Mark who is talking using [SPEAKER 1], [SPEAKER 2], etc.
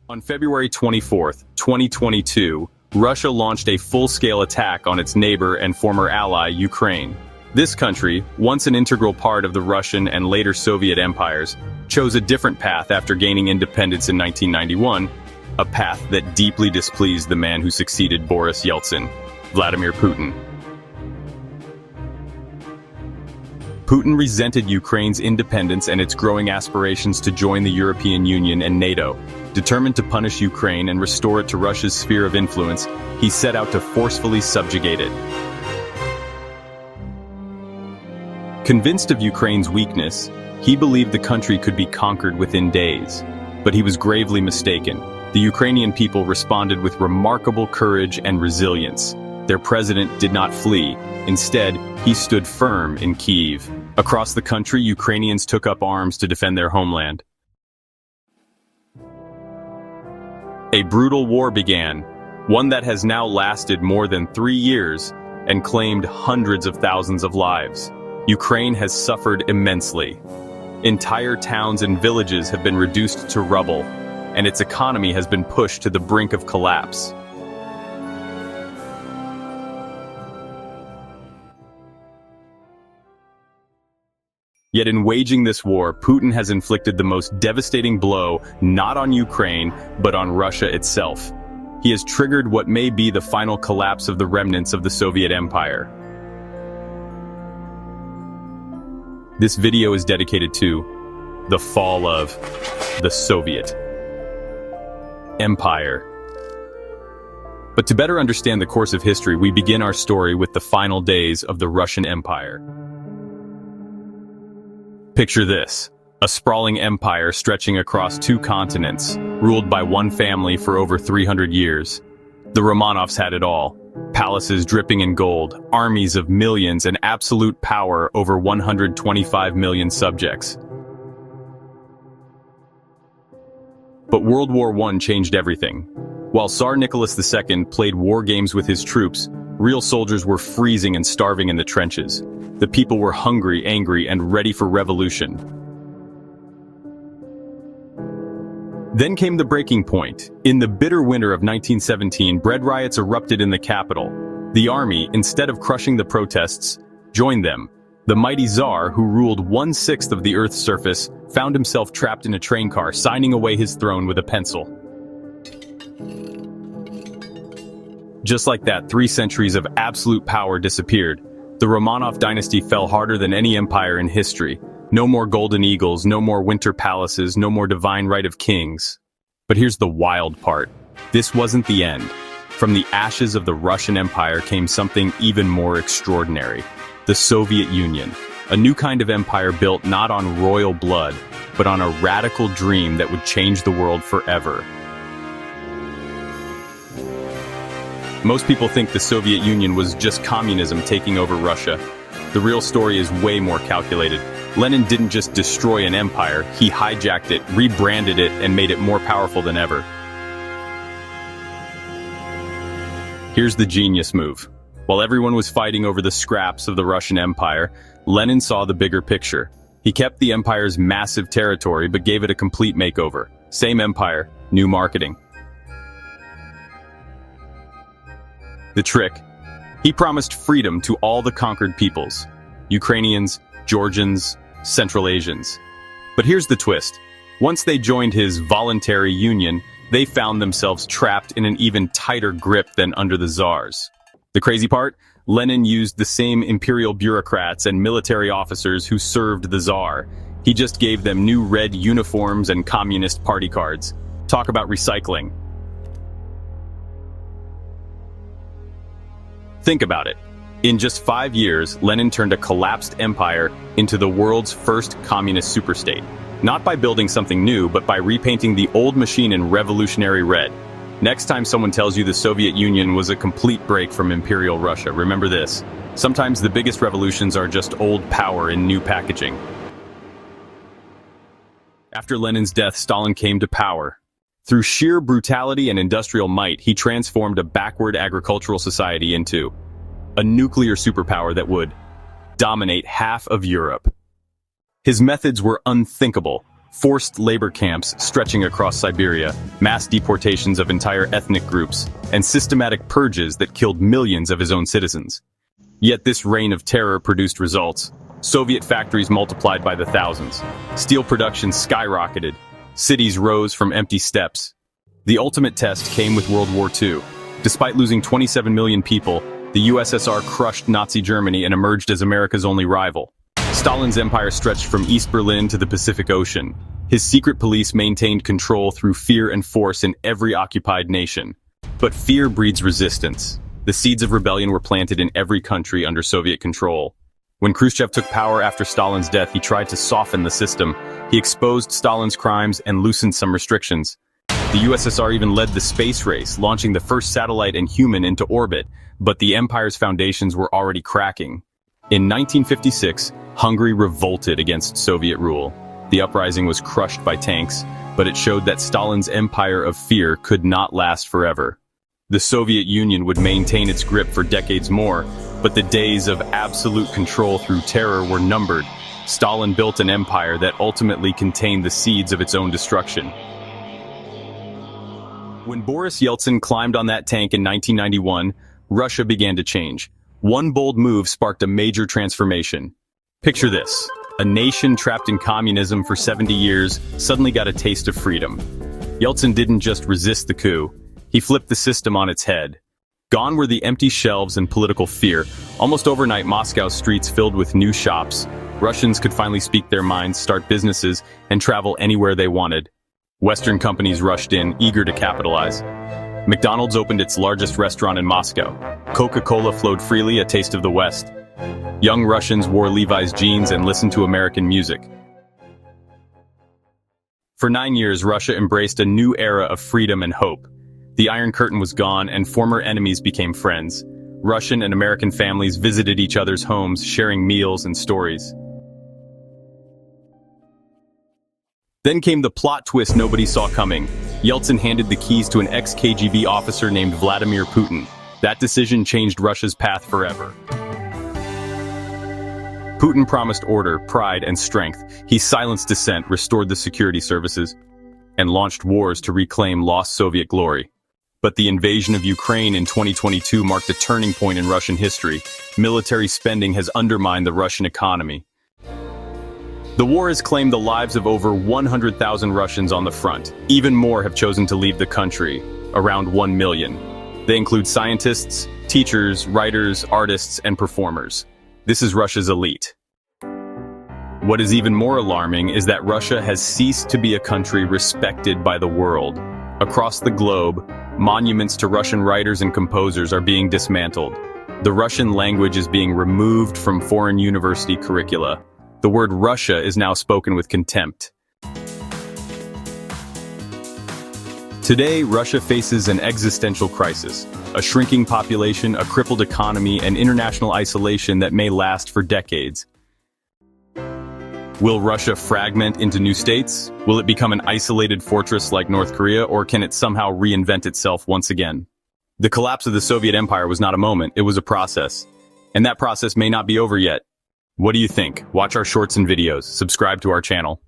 [SPEAKER 1] On February 24th, 2022, Russia launched a full-scale attack on its neighbor and former ally, Ukraine. This country, once an integral part of the Russian and later Soviet empires, chose a different path after gaining independence in 1991, a path that deeply displeased the man who succeeded Boris Yeltsin, Vladimir Putin. Putin resented Ukraine's independence and its growing aspirations to join the European Union and NATO. Determined to punish Ukraine and restore it to Russia's sphere of influence, he set out to forcefully subjugate it. Convinced of Ukraine's weakness, he believed the country could be conquered within days. But he was gravely mistaken. The Ukrainian people responded with remarkable courage and resilience. Their president did not flee. Instead, he stood firm in Kyiv. Across the country, Ukrainians took up arms to defend their homeland. A brutal war began, one that has now lasted more than 3 years and claimed hundreds of thousands of lives. Ukraine has suffered immensely. Entire towns and villages have been reduced to rubble, and its economy has been pushed to the brink of collapse. Yet in waging this war, Putin has inflicted the most devastating blow not on Ukraine, but on Russia itself. He has triggered what may be the final collapse of the remnants of the Soviet Empire. This video is dedicated to the fall of the Soviet Empire. But to better understand the course of history, we begin our story with the final days of the Russian Empire. Picture this, a sprawling empire stretching across 2 continents, ruled by one family for over 300 years. The Romanovs had it all. Palaces dripping in gold, armies of millions, and absolute power over 125 million subjects. But World War I changed everything. While Tsar Nicholas II played war games with his troops, real soldiers were freezing and starving in the trenches. The people were hungry, angry, and ready for revolution. Then came the breaking point. In the bitter winter of 1917, bread riots erupted in the capital. The army, instead of crushing the protests, joined them. The mighty Tsar, who ruled 1/6 of the Earth's surface, found himself trapped in a train car, signing away his throne with a pencil. Just like that, 3 centuries of absolute power disappeared. The Romanov dynasty fell harder than any empire in history. No more golden eagles, no more winter palaces, no more divine right of kings. But here's the wild part. This wasn't the end. From the ashes of the Russian Empire came something even more extraordinary. The Soviet Union. A new kind of empire built not on royal blood, but on a radical dream that would change the world forever. Most people think the Soviet Union was just communism taking over Russia. The real story is way more calculated. Lenin didn't just destroy an empire, he hijacked it, rebranded it, and made it more powerful than ever. Here's the genius move. While everyone was fighting over the scraps of the Russian Empire, Lenin saw the bigger picture. He kept the empire's massive territory but gave it a complete makeover. Same empire, new marketing. The trick? He promised freedom to all the conquered peoples. Ukrainians, Georgians, Central Asians. But here's the twist. Once they joined his voluntary union, they found themselves trapped in an even tighter grip than under the czars. The crazy part? Lenin used the same imperial bureaucrats and military officers who served the czar. He just gave them new red uniforms and communist party cards. Talk about recycling. Think about it. In just 5 years, Lenin turned a collapsed empire into the world's first communist superstate. Not by building something new, but by repainting the old machine in revolutionary red. Next time someone tells you the Soviet Union was a complete break from Imperial Russia, remember this. Sometimes the biggest revolutions are just old power in new packaging. After Lenin's death, Stalin came to power. Through sheer brutality and industrial might, he transformed a backward agricultural society into a nuclear superpower that would dominate half of Europe. His methods were unthinkable. forced labor camps stretching across Siberia, mass deportations of entire ethnic groups, and systematic purges that killed millions of his own citizens. Yet this reign of terror produced results. Soviet factories multiplied by the thousands. Steel production skyrocketed. Cities rose from empty steppes. The ultimate test came with World War II. Despite losing 27 million people, the USSR crushed Nazi Germany and emerged as America's only rival. Stalin's empire stretched from East Berlin to the Pacific Ocean. His secret police maintained control through fear and force in every occupied nation. But fear breeds resistance. The seeds of rebellion were planted in every country under Soviet control. When Khrushchev took power after Stalin's death, he tried to soften the system. He exposed Stalin's crimes and loosened some restrictions. The USSR even led the space race, launching the first satellite and human into orbit, but the empire's foundations were already cracking. In 1956, Hungary revolted against Soviet rule. The uprising was crushed by tanks, but it showed that Stalin's empire of fear could not last forever. The Soviet Union would maintain its grip for decades more, but the days of absolute control through terror were numbered. Stalin built an empire that ultimately contained the seeds of its own destruction. When Boris Yeltsin climbed on that tank in 1991, Russia began to change. One bold move sparked a major transformation. Picture this. A nation trapped in communism for 70 years suddenly got a taste of freedom. Yeltsin didn't just resist the coup. He flipped the system on its head. Gone were the empty shelves and political fear. Almost overnight, Moscow's streets filled with new shops. Russians could finally speak their minds, start businesses, and travel anywhere they wanted. Western companies rushed in, eager to capitalize. McDonald's opened its largest restaurant in Moscow. Coca-Cola flowed freely, a taste of the West. Young Russians wore Levi's jeans and listened to American music. For 9 years, Russia embraced a new era of freedom and hope. The Iron Curtain was gone, and former enemies became friends. Russian and American families visited each other's homes, sharing meals and stories. Then came the plot twist nobody saw coming. Yeltsin handed the keys to an ex-KGB officer named Vladimir Putin. That decision changed Russia's path forever. Putin promised order, pride, and strength. He silenced dissent, restored the security services, and launched wars to reclaim lost Soviet glory. But the invasion of Ukraine in 2022 marked a turning point in Russian history. Military spending has undermined the Russian economy. The war has claimed the lives of over 100,000 Russians on the front. Even more have chosen to leave the country, around 1 million. They include scientists, teachers, writers, artists, and performers. This is Russia's elite. What is even more alarming is that Russia has ceased to be a country respected by the world. Across the globe, monuments to Russian writers and composers are being dismantled. The Russian language is being removed from foreign university curricula. The word Russia is now spoken with contempt. Today, Russia faces an existential crisis, a shrinking population, a crippled economy, and international isolation that may last for decades. Will Russia fragment into new states? Will it become an isolated fortress like North Korea, or can it somehow reinvent itself once again? The collapse of the Soviet Empire was not a moment, it was a process. And that process may not be over yet. What do you think? Watch our shorts and videos, subscribe to our channel.